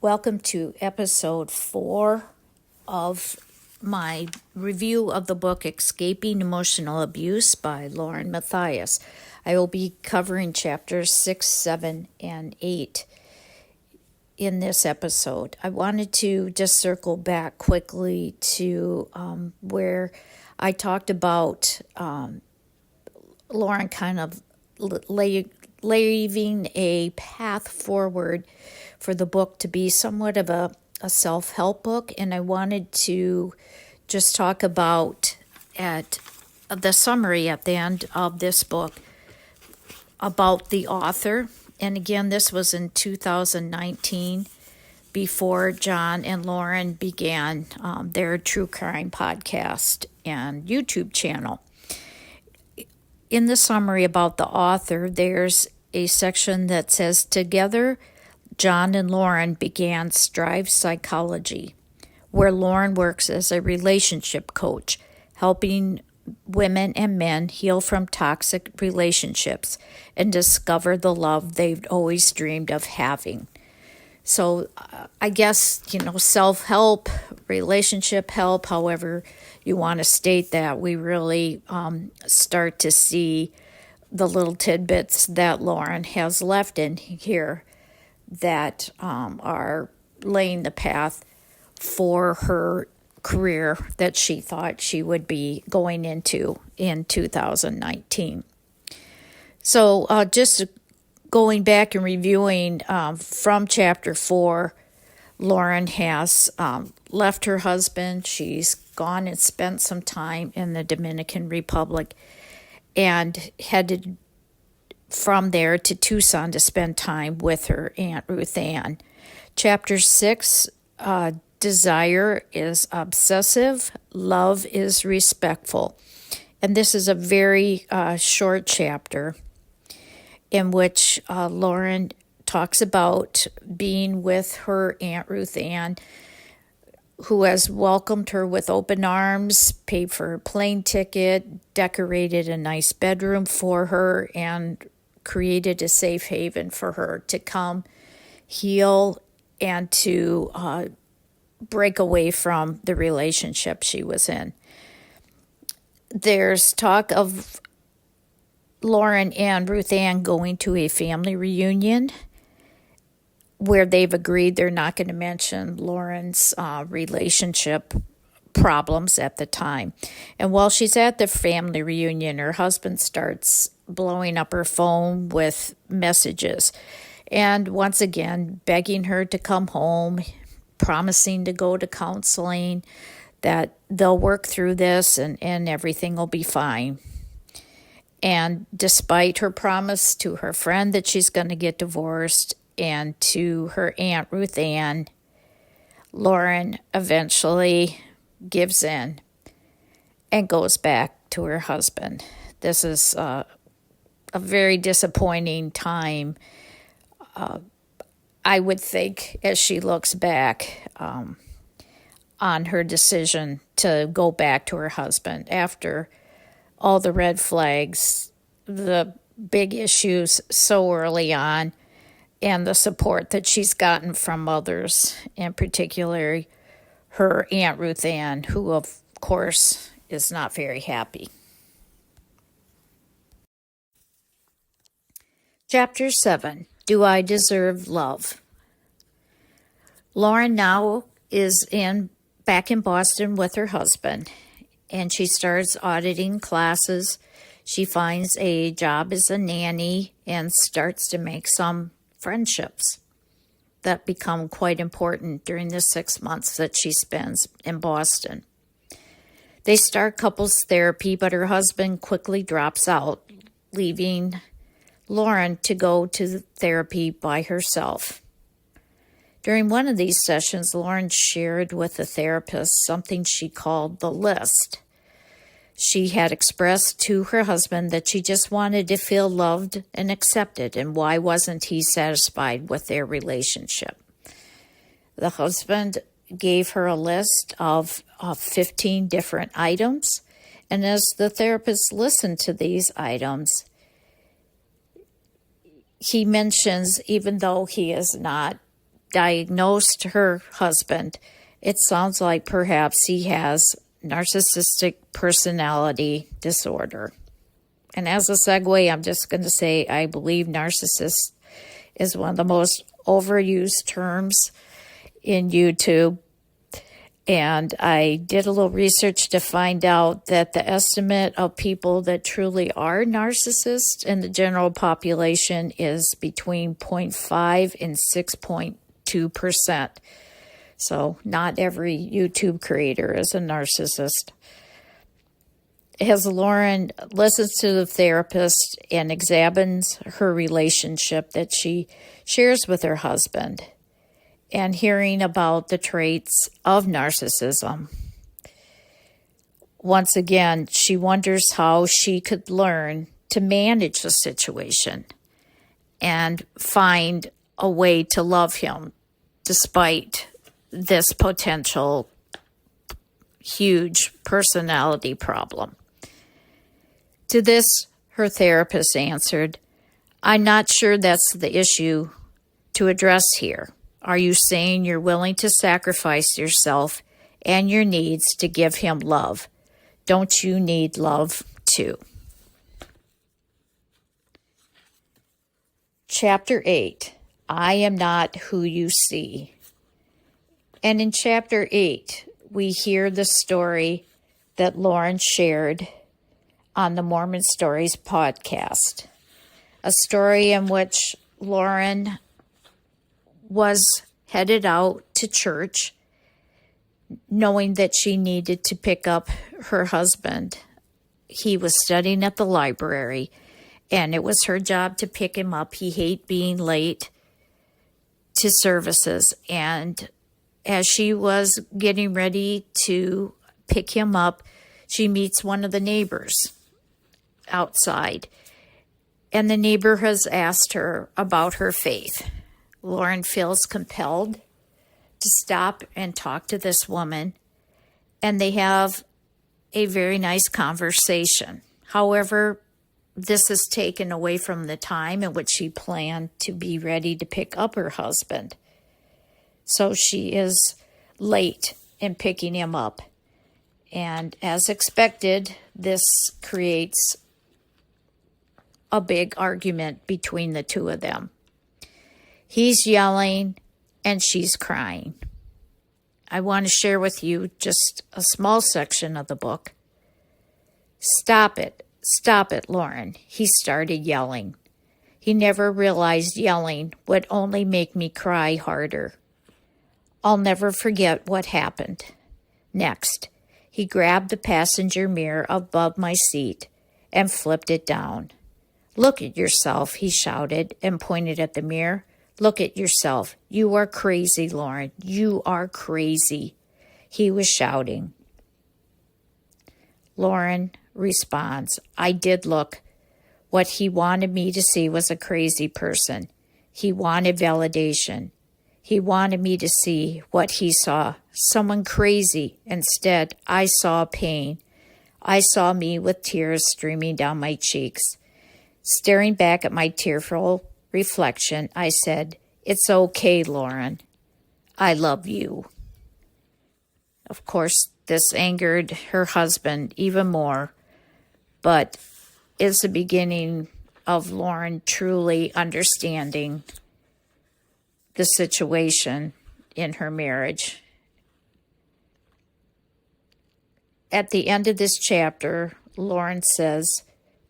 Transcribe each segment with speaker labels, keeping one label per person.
Speaker 1: Welcome to episode 4 of my review of the book Escaping Emotional Abuse by Lauren Matthias. I will be covering chapters 6, 7, and 8 in this episode. I wanted to just circle back quickly to where I talked about Lauren kind of leaving a path forward for the book to be somewhat of a self-help book, and I wanted to just talk about at the summary at the end of this book about the author. And again, this was in 2019, before John and Lauren began their true crime podcast and YouTube channel. In the summary about the author, there's a section that says, "Together, John and Lauren began Strive Psychology, where Lauren works as a relationship coach, helping women and men heal from toxic relationships and discover the love they've always dreamed of having." So I guess, self-help, relationship help, however you want to state that, we really start to see the little tidbits that Lauren has left in here that are laying the path for her career that she thought she would be going into in 2019. So just going back and reviewing from chapter 4, Lauren has left her husband. She's gone and spent some time in the Dominican Republic and headed from there to Tucson to spend time with her Aunt Ruth Ann. Chapter 6, desire is obsessive, love is respectful. And this is a very short chapter in which Lauren talks about being with her Aunt Ruth Ann, who has welcomed her with open arms, paid for her plane ticket, decorated a nice bedroom for her, and created a safe haven for her to come heal and to break away from the relationship she was in. There's talk of Lauren and Ruth Ann going to a family reunion where they've agreed they're not going to mention Lauren's relationship problems at the time. And while she's at the family reunion, her husband starts blowing up her phone with messages. And once again, begging her to come home, promising to go to counseling, that they'll work through this and everything will be fine. And despite her promise to her friend that she's going to get divorced and to her Aunt Ruth Ann, Lauren eventually gives in and goes back to her husband. This is a very disappointing time, I would think, as she looks back on her decision to go back to her husband after all the red flags, the big issues so early on, and the support that she's gotten from others, in particular her Aunt Ruth Ann, who, of course, is not very happy. Chapter 7, Do I Deserve Love? Lauren now is back in Boston with her husband, and she starts auditing classes. She finds a job as a nanny and starts to make some friendships that become quite important during the 6 months that she spends in Boston. They start couples therapy, but her husband quickly drops out, leaving Lauren to go to therapy by herself. During one of these sessions, Lauren shared with the therapist something she called the list. She had expressed to her husband that she just wanted to feel loved and accepted, and why wasn't he satisfied with their relationship? The husband gave her a list of 15 different items, and as the therapist listened to these items, he mentions, even though he is not diagnosed her husband, it sounds like perhaps he has narcissistic personality disorder. And as a segue, I'm just going to say I believe narcissist is one of the most overused terms in YouTube. And I did a little research to find out that the estimate of people that truly are narcissists in the general population is between 0.5 and 6.2%. So not every YouTube creator is a narcissist. As Lauren listens to the therapist and examines her relationship that she shares with her husband, and hearing about the traits of narcissism, once again, she wonders how she could learn to manage the situation and find a way to love him despite this potential huge personality problem. To this, her therapist answered, "I'm not sure that's the issue to address here. Are you saying you're willing to sacrifice yourself and your needs to give him love? Don't you need love too?" Chapter 8, I Am Not Who You See. And in Chapter 8, we hear the story that Lauren shared on the Mormon Stories podcast, a story in which Lauren was headed out to church knowing that she needed to pick up her husband. He was studying at the library, and it was her job to pick him up. He hated being late to services, and as she was getting ready to pick him up, she meets one of the neighbors outside, and the neighbor has asked her about her faith. Lauren feels compelled to stop and talk to this woman, and they have a very nice conversation. However, this is taken away from the time in which she planned to be ready to pick up her husband. So she is late in picking him up. And as expected, this creates a big argument between the two of them. He's yelling and she's crying. I want to share with you just a small section of the book. Stop it, Lauren," he started yelling. He never realized yelling would only make me cry harder. I'll never forget what happened. Next, he grabbed the passenger mirror above my seat and flipped it down. "Look at yourself," he shouted and pointed at the mirror. "Look at yourself. You are crazy, Lauren. You are crazy," he was shouting. Lauren responds, "I did look. What he wanted me to see was a crazy person. He wanted validation. He wanted me to see what he saw, someone crazy. Instead, I saw pain. I saw me with tears streaming down my cheeks. Staring back at my tearful reflection, I said, 'It's okay, Lauren. I love you.'" Of course, this angered her husband even more, but is the beginning of Lauren truly understanding the situation in her marriage. At the end of this chapter, Lauren says,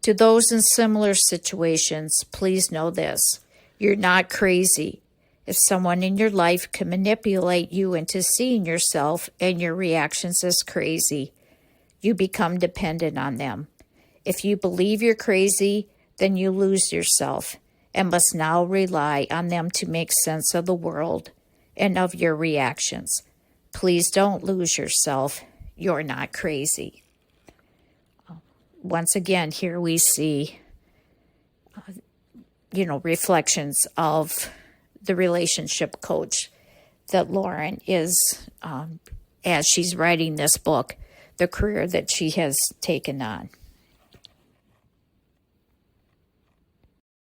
Speaker 1: "To those in similar situations, please know this. You're not crazy. If someone in your life can manipulate you into seeing yourself and your reactions as crazy, you become dependent on them. If you believe you're crazy, then you lose yourself and must now rely on them to make sense of the world and of your reactions. Please don't lose yourself. You're not crazy." Once again, here we see, reflections of the relationship coach that Lauren is, as she's writing this book, the career that she has taken on.